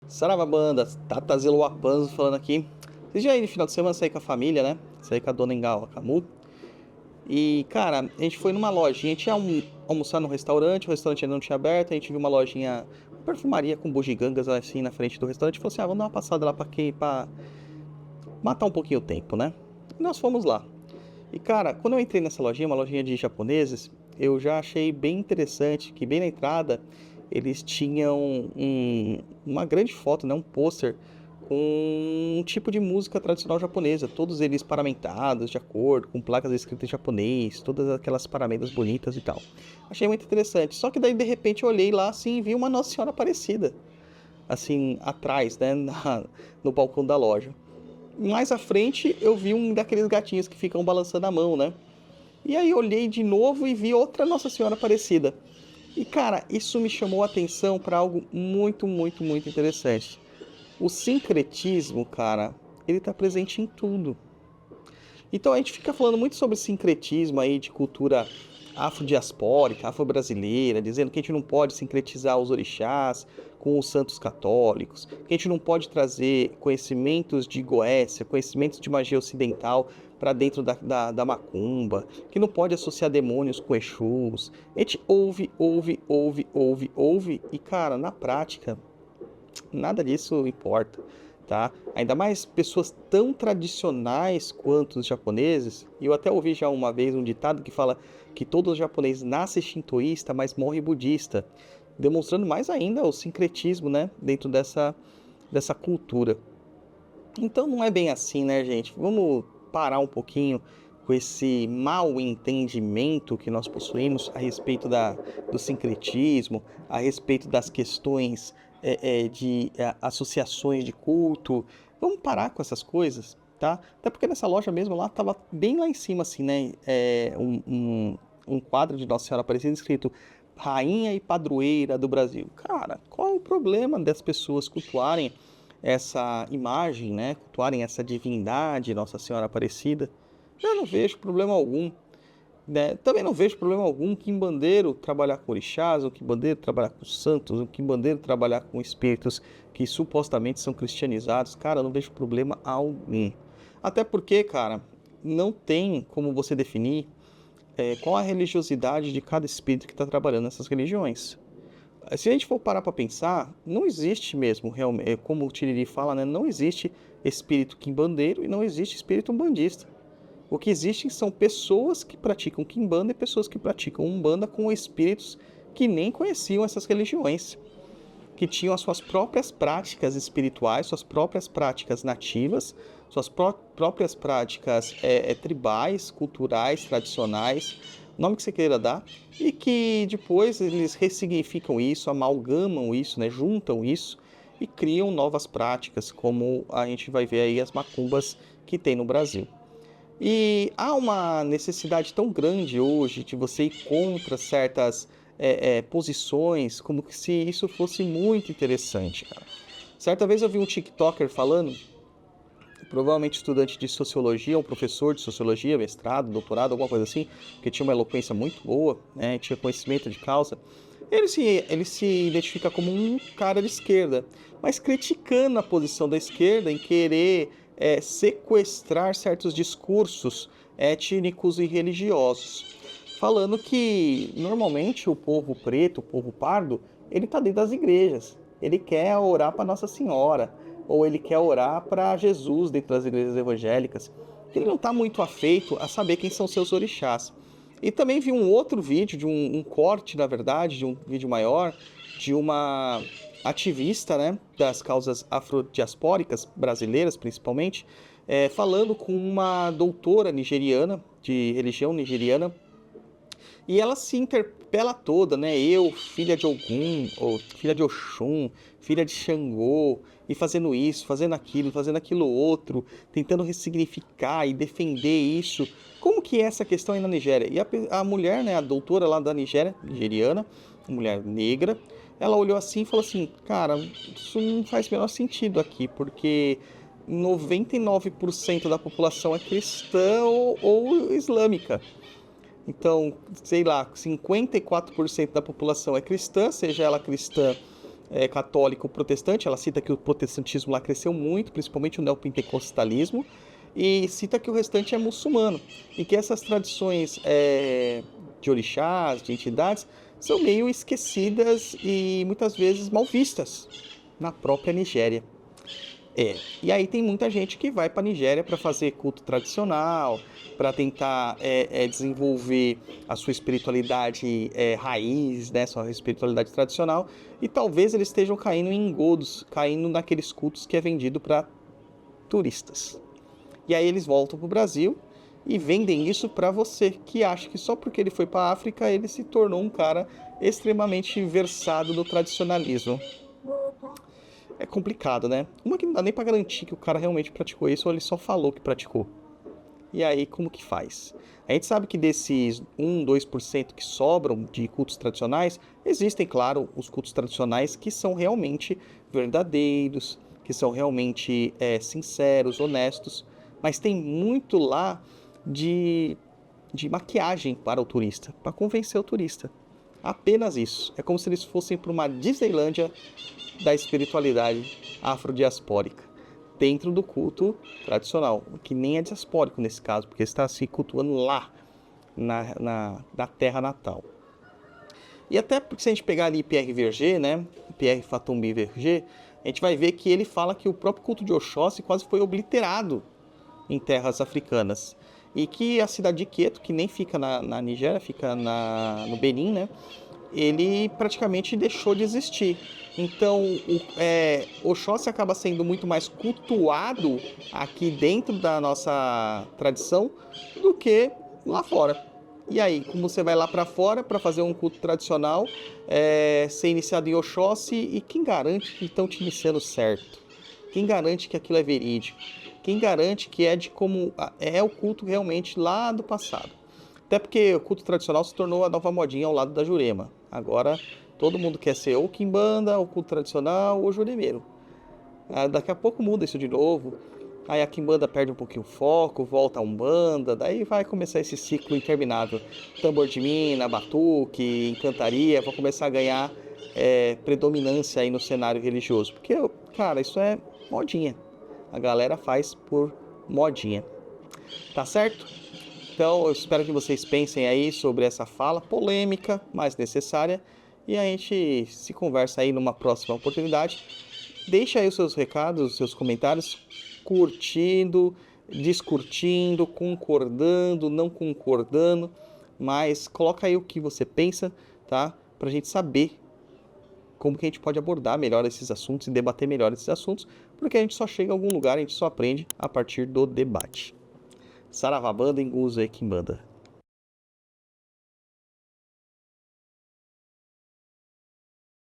Sarava banda, Tatazelo Wapanzo falando aqui. Vocês já aí no final de semana saí com a família, né? Saí com a dona Engal, a Camu. E, cara, a gente foi numa lojinha, a gente ia almoçar no restaurante, o restaurante ainda não tinha aberto, a gente viu uma lojinha, uma perfumaria com bugigangas assim na frente do restaurante e falou assim: vamos dar uma passada lá pra quê? Pra matar um pouquinho o tempo, né? E nós fomos lá. E, cara, quando eu entrei nessa lojinha, uma lojinha de japoneses, eu já achei bem interessante que bem na entrada eles tinham uma grande foto, né, um pôster com um tipo de música tradicional japonesa, todos eles paramentados de acordo, com placas escritas em japonês, todas aquelas paramentas bonitas e tal. Achei muito interessante. Só que daí de repente eu olhei lá assim e vi uma Nossa Senhora Aparecida, assim, atrás, né, no balcão da loja. Mais à frente eu vi um daqueles gatinhos que ficam balançando a mão, né? E aí olhei de novo e vi outra Nossa Senhora Aparecida. E cara, isso me chamou a atenção para algo muito, muito, muito interessante. O sincretismo, cara, ele está presente em tudo. Então a gente fica falando muito sobre sincretismo aí de cultura afrodiaspórica, afro-brasileira, dizendo que a gente não pode sincretizar os orixás com os santos católicos, que a gente não pode trazer conhecimentos de Goécia, conhecimentos de magia ocidental para dentro da macumba, que não pode associar demônios com Exus. A gente ouve, e cara, na prática, nada disso importa, tá? Ainda mais pessoas tão tradicionais quanto os japoneses. E eu até ouvi já uma vez um ditado que fala que todo japonês nasce shintoísta, mas morre budista, demonstrando mais ainda o sincretismo, né, dentro dessa cultura. Então não é bem assim, né, gente? Vamos parar um pouquinho com esse mal entendimento que nós possuímos a respeito do sincretismo, a respeito das questões de associações de culto. Vamos parar com essas coisas, tá? Até porque nessa loja mesmo lá tava bem lá em cima, assim, né? Um quadro de Nossa Senhora Aparecida escrito Rainha e Padroeira do Brasil. Cara, qual é o problema das pessoas cultuarem essa imagem, né? Cultuarem essa divindade, Nossa Senhora Aparecida? Eu não vejo problema algum, né? Também não vejo problema algum um quimbandeiro trabalhar com orixás, um quimbandeiro trabalhar com santos, um quimbandeiro trabalhar com espíritos que supostamente são cristianizados. Cara, eu não vejo problema algum. Até porque, cara, não tem como você definir qual a religiosidade de cada espírito que está trabalhando nessas religiões. Se a gente for parar para pensar, não existe mesmo, realmente, como o Tiriri fala, né? Não existe espírito quimbandeiro e não existe espírito umbandista. O que existem são pessoas que praticam quimbanda e pessoas que praticam umbanda com espíritos que nem conheciam essas religiões, que tinham as suas próprias práticas espirituais, suas próprias práticas nativas, suas próprias práticas tribais, culturais, tradicionais, nome que você queira dar, e que depois eles ressignificam isso, amalgamam isso, né, juntam isso e criam novas práticas, como a gente vai ver aí as macumbas que tem no Brasil. E há uma necessidade tão grande hoje de você ir contra certas posições, como se isso fosse muito interessante, cara. Certa vez eu vi um TikToker falando, provavelmente estudante de sociologia, um professor de sociologia, mestrado, doutorado, alguma coisa assim, que tinha uma eloquência muito boa, né, tinha conhecimento de causa. Ele se identifica como um cara de esquerda, mas criticando a posição da esquerda em querer sequestrar certos discursos étnicos e religiosos, falando que normalmente o povo preto, o povo pardo, ele está dentro das igrejas, ele quer orar para Nossa Senhora, ou ele quer orar para Jesus dentro das igrejas evangélicas. Ele não está muito afeito a saber quem são seus orixás. E também vi um outro vídeo, de um corte, na verdade, de um vídeo maior, de uma ativista, né, das causas afrodiaspóricas, brasileiras principalmente, falando com uma doutora nigeriana, de religião nigeriana, e ela se interpela toda, né? Eu, filha de Ogum, ou filha de Oxum, filha de Xangô, e fazendo isso, fazendo aquilo outro, tentando ressignificar e defender isso. Como que é essa questão aí na Nigéria? E a mulher, né, a doutora lá da Nigéria, nigeriana, mulher negra, ela olhou assim e falou assim: cara, isso não faz o menor sentido aqui, porque 99% da população é cristã ou islâmica. Então, sei lá, 54% da população é cristã, seja ela cristã católica ou protestante. Ela cita que o protestantismo lá cresceu muito, principalmente o neopentecostalismo, e cita que o restante é muçulmano, e que essas tradições de orixás, de entidades, são meio esquecidas e muitas vezes mal vistas na própria Nigéria. E aí tem muita gente que vai para a Nigéria para fazer culto tradicional, para tentar desenvolver a sua espiritualidade raiz, né, sua espiritualidade tradicional, e talvez eles estejam caindo em engodos, caindo naqueles cultos que é vendido para turistas. E aí eles voltam para o Brasil e vendem isso para você, que acha que só porque ele foi para a África ele se tornou um cara extremamente versado no tradicionalismo. É complicado, né? Uma que não dá nem pra garantir que o cara realmente praticou isso ou ele só falou que praticou. E aí, como que faz? A gente sabe que desses 1, 2% que sobram de cultos tradicionais, existem, claro, os cultos tradicionais que são realmente verdadeiros, que são realmente sinceros, honestos, mas tem muito lá de maquiagem para o turista, para convencer o turista. Apenas isso. É como se eles fossem para uma Disneylândia da espiritualidade afrodiaspórica, dentro do culto tradicional, que nem é diaspórico nesse caso, porque está se cultuando lá, na terra natal. E até porque se a gente pegar ali Pierre Verger, né, Pierre Fatumbi Verger, a gente vai ver que ele fala que o próprio culto de Oxóssi quase foi obliterado em terras africanas. E que a cidade de Queto, que nem fica na Nigéria, fica no Benin, né? Ele praticamente deixou de existir. Então, Oxóssi acaba sendo muito mais cultuado aqui dentro da nossa tradição do que lá fora. E aí, como você vai lá para fora para fazer um culto tradicional, ser iniciado em Oxóssi, e quem garante que estão te iniciando certo? Quem garante que aquilo é verídico? Quem garante que é de como é o culto realmente lá do passado? Até porque o culto tradicional se tornou a nova modinha ao lado da Jurema. Agora todo mundo quer ser ou quimbanda, ou culto tradicional, ou juremeiro. Daqui a pouco muda isso de novo. Aí a quimbanda perde um pouquinho o foco, volta a umbanda, daí vai começar esse ciclo interminável. Tambor de mina, batuque, encantaria, vão começar a ganhar predominância aí no cenário religioso. Porque, cara, isso é modinha. A galera faz por modinha. Tá certo? Então eu espero que vocês pensem aí sobre essa fala polêmica, mas necessária. E a gente se conversa aí numa próxima oportunidade. Deixa aí os seus recados, os seus comentários, curtindo, descurtindo, concordando, não concordando. Mas coloca aí o que você pensa, tá? Pra gente saber como que a gente pode abordar melhor esses assuntos e debater melhor esses assuntos, porque a gente só chega a algum lugar, a gente só aprende a partir do debate. Saravá Banda, Nguzo e Quimbanda.